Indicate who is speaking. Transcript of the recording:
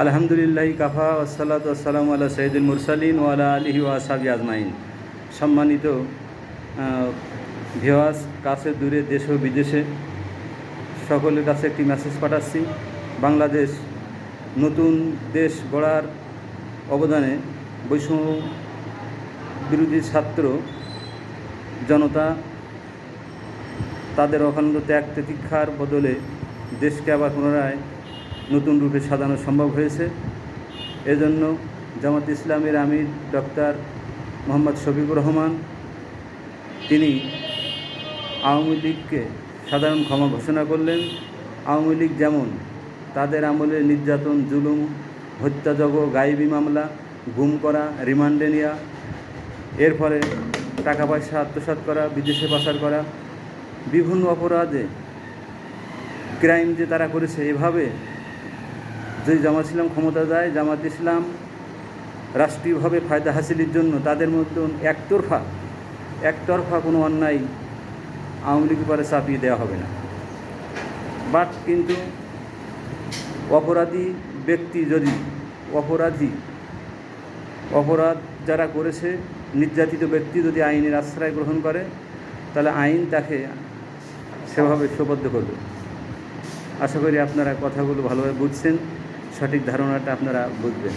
Speaker 1: আলহামদুলিল্লাহি কাফা ওয়াসসালাতু ওয়াসসালামু আলা সাইয়্যিদিল মুরসালিন ওয়া আলা আলিহি ওয়া আসহাবিহি আজমাইন। সম্মানিত ভিউয়ার্স, কাছে দূরে দেশ ও বিদেশে সকলের কাছে একটি মেসেজ পাঠাচ্ছি। বাংলাদেশ নতুন দেশ গড়ার অবদানে বৈষম্য বিরোধী ছাত্র জনতা তাদের অখণ্ড ত্যাগ তিতিক্ষার বদলে দেশকে আবার পুনরায় নতুন রূপে সাজানো সম্ভব হয়েছে। এজন্য জামাত ইসলামের আমির ডক্টর মোহাম্মদ শফিকুর রহমান তিনি আওয়ামী লীগকে সাধারণ ক্ষমা ঘোষণা করলেন। আওয়ামী লীগ যেমন তাদের আমলে নির্যাতন, জুলুম, হত্যাযজ্ঞ, গায়েবী মামলা, গুম করা, রিমান্ডে নেওয়া, এর ফলে টাকা পয়সা আত্মসাৎ করা, বিদেশে পাচার করা, বিভিন্ন অপরাধে ক্রাইম যে তারা করেছে, এভাবে যদি জামাত ইসলাম ক্ষমতা যায়, জামাত ইসলাম রাষ্ট্রীয়ভাবে ফায়দা হাসিলের জন্য তাদের মধ্যে একতরফা কোনো অন্যায় আওয়ামী লীগের পরে চাপিয়ে দেওয়া হবে না। বাট কিন্তু অপরাধী ব্যক্তি যদি অপরাধ যারা করেছে, নির্যাতিত ব্যক্তি যদি আইনের আশ্রয় গ্রহণ করে, তাহলে আইন তাকে সেভাবে সোপর্দ করবে। আশা করি আপনারা কথাগুলো ভালোভাবে বুঝছেন, সঠিক ধারণাটা আপনারা বুঝবেন।